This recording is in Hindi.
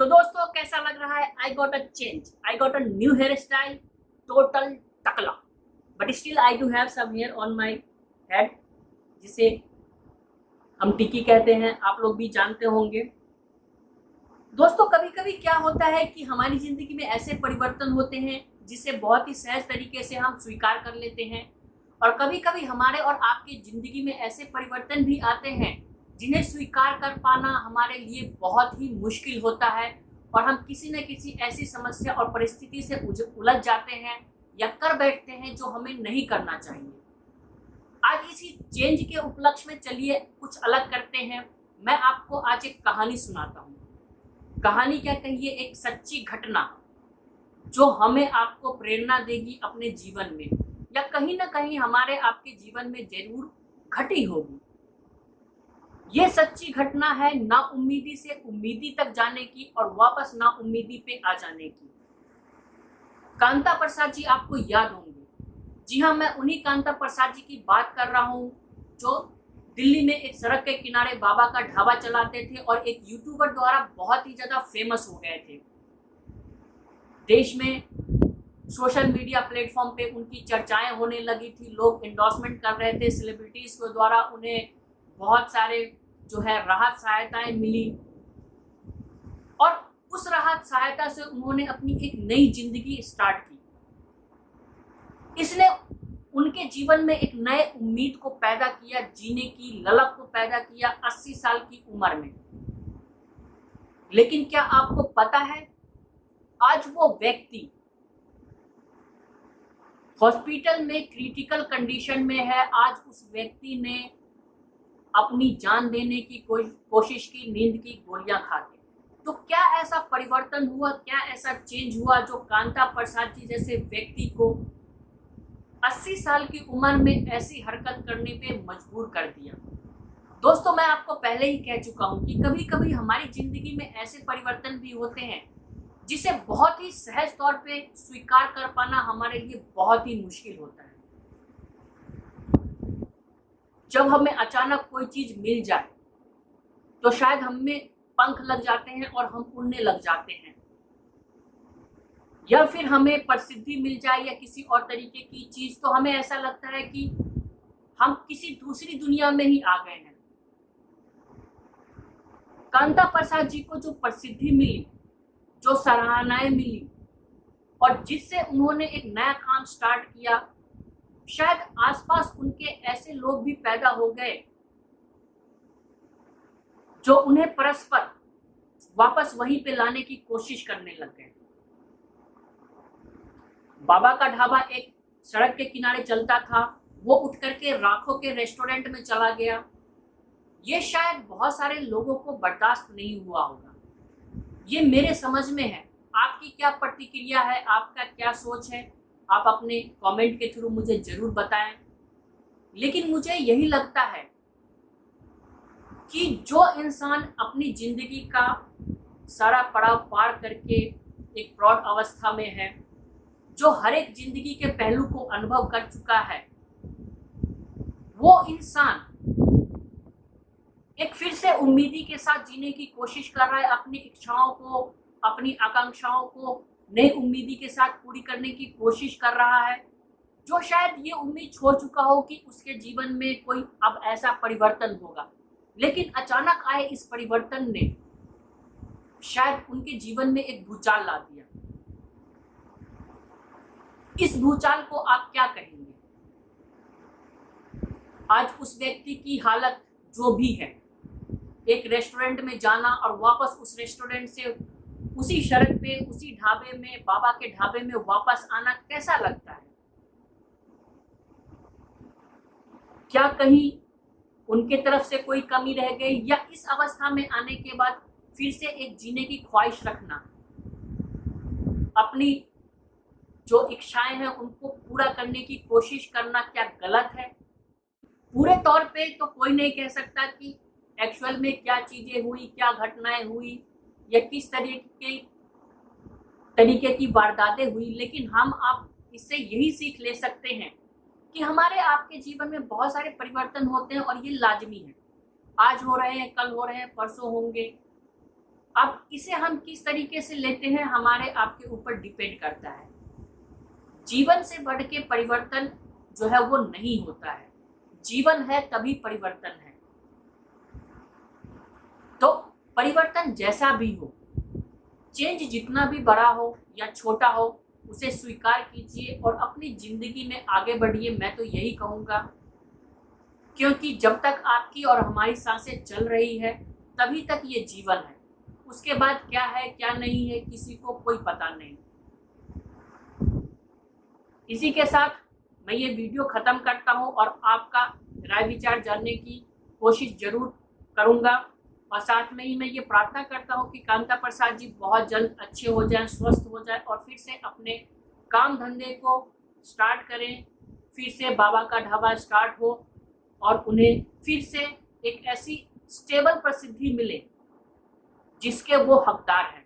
तो दोस्तों कैसा लग रहा है? I got a change, I got a new hair style, total टकला, but still I do have some hair on my head, जिसे हम टिकी कहते हैं, आप लोग भी जानते होंगे। दोस्तों कभी कभी क्या होता है कि हमारी जिंदगी में ऐसे परिवर्तन होते हैं जिसे बहुत ही सहज तरीके से हम स्वीकार कर लेते हैं, और कभी कभी हमारे और आपकी जिंदगी में ऐसे परिवर्तन भी आते हैं जिन्हें स्वीकार कर पाना हमारे लिए बहुत ही मुश्किल होता है, और हम किसी न किसी ऐसी समस्या और परिस्थिति से उलझ जाते हैं या कर बैठते हैं जो हमें नहीं करना चाहिए। आज इसी चेंज के उपलक्ष्य में चलिए कुछ अलग करते हैं। मैं आपको आज एक कहानी सुनाता हूँ। कहानी क्या कहिए, एक सच्ची घटना जो हमें आपको प्रेरणा देगी अपने जीवन में, या कहीं ना कहीं हमारे आपके जीवन में जरूर घटी होगी। ये सच्ची घटना है ना उम्मीदी से उम्मीदी तक जाने की और वापस ना उम्मीदी पे आ जाने की। कांता प्रसाद जी आपको याद होंगे। जी हाँ, मैं उन्हीं कांता प्रसाद जी की बात कर रहा हूँ जो दिल्ली में एक सड़क के किनारे बाबा का ढाबा चलाते थे और एक यूट्यूबर द्वारा बहुत ही ज्यादा फेमस हो गए थे। देश में सोशल मीडिया प्लेटफॉर्म पे उनकी चर्चाएं होने लगी थी, लोग एंडोर्समेंट कर रहे थे, सेलिब्रिटीज के द्वारा उन्हें बहुत सारे जो है राहत सहायताएं मिली, और उस राहत सहायता से उन्होंने अपनी एक नई जिंदगी स्टार्ट की। इसने उनके जीवन में एक नए उम्मीद को पैदा किया, जीने की ललक को पैदा किया 80 साल की उम्र में। लेकिन क्या आपको पता है, आज वो व्यक्ति हॉस्पिटल में क्रिटिकल कंडीशन में है। आज उस व्यक्ति ने अपनी जान देने की कोशिश की, नींद की गोलियां खा के। तो क्या ऐसा परिवर्तन हुआ, क्या ऐसा चेंज हुआ जो कांता प्रसाद जी जैसे व्यक्ति को 80 साल की उम्र में ऐसी हरकत करने पे मजबूर कर दिया? दोस्तों मैं आपको पहले ही कह चुका हूं कि कभी कभी हमारी जिंदगी में ऐसे परिवर्तन भी होते हैं जिसे बहुत ही सहज तौर पे स्वीकार कर पाना हमारे लिए बहुत ही मुश्किल होता है। जब हमें अचानक कोई चीज मिल जाए तो शायद हमें पंख लग जाते हैं और हम उड़ने लग जाते हैं, या फिर हमें प्रसिद्धि मिल जाए या किसी और तरीके की चीज, तो हमें ऐसा लगता है कि हम किसी दूसरी दुनिया में ही आ गए हैं। कांता प्रसाद जी को जो प्रसिद्धि मिली, जो सराहनाएं मिली, और जिससे उन्होंने एक नया काम स्टार्ट किया, शायद आसपास उनके ऐसे लोग भी पैदा हो गए जो उन्हें परस्पर वापस वहीं पे लाने की कोशिश करने लग गए। बाबा का ढाबा एक सड़क के किनारे चलता था, वो उठ करके राखों के रेस्टोरेंट में चला गया। ये शायद बहुत सारे लोगों को बर्दाश्त नहीं हुआ होगा, ये मेरे समझ में है। आपकी क्या प्रतिक्रिया है, आपका क्या सोच है, आप अपने कमेंट के थ्रू मुझे जरूर बताएं। लेकिन मुझे यही लगता है कि जो इंसान अपनी जिंदगी का सारा पड़ाव पार करके एक प्रौढ़ अवस्था में है, जो हर एक जिंदगी के पहलू को अनुभव कर चुका है, वो इंसान एक फिर से उम्मीदी के साथ जीने की कोशिश कर रहा है, अपनी इच्छाओं को, अपनी आकांक्षाओं को नई उम्मीदी के साथ पूरी करने की कोशिश कर रहा है, जो शायद ये उम्मीद छोड़ चुका हो कि उसके जीवन में कोई अब ऐसा परिवर्तन होगा। लेकिन अचानक आए इस परिवर्तन ने शायद उनके जीवन में एक भूचाल ला दिया। इस भूचाल को आप क्या कहेंगे? आज उस व्यक्ति की हालत जो भी है, एक रेस्टोरेंट में जाना और वापस उस रेस्टोरेंट से उसी सड़क पे, उसी ढाबे में, बाबा के ढाबे में वापस आना कैसा लगता है? क्या कहीं उनके तरफ से कोई कमी रह गई, या इस अवस्था में आने के बाद फिर से एक जीने की ख्वाहिश रखना, अपनी जो इच्छाएं हैं उनको पूरा करने की कोशिश करना क्या गलत है? पूरे तौर पे तो कोई नहीं कह सकता कि एक्चुअल में क्या चीजें हुई, क्या घटनाएं हुई, या किस तरीके की वारदातें हुई, लेकिन हम आप इससे यही सीख ले सकते हैं कि हमारे आपके जीवन में बहुत सारे परिवर्तन होते हैं और ये लाजमी है। आज हो रहे हैं, कल हो रहे हैं, परसों होंगे, अब इसे हम किस तरीके से लेते हैं हमारे आपके ऊपर डिपेंड करता है। जीवन से बढ़ के परिवर्तन जो है वो नहीं होता है। जीवन है तभी परिवर्तन है। तो परिवर्तन जैसा भी हो, चेंज जितना भी बड़ा हो या छोटा हो, उसे स्वीकार कीजिए और अपनी जिंदगी में आगे बढ़िए। मैं तो यही कहूँगा, क्योंकि जब तक आपकी और हमारी सांसें चल रही है तभी तक ये जीवन है। उसके बाद क्या है क्या नहीं है किसी को कोई पता नहीं। इसी के साथ मैं ये वीडियो ख़त्म करता हूँ और आपका राय विचार जानने की कोशिश जरूर करूँगा। और साथ में ही मैं ये प्रार्थना करता हूँ कि कांता प्रसाद जी बहुत जल्द अच्छे हो जाएं, स्वस्थ हो जाएं और फिर से अपने काम धंधे को स्टार्ट करें, फिर से बाबा का ढाबा स्टार्ट हो और उन्हें फिर से एक ऐसी स्टेबल प्रसिद्धि मिले जिसके वो हकदार हैं।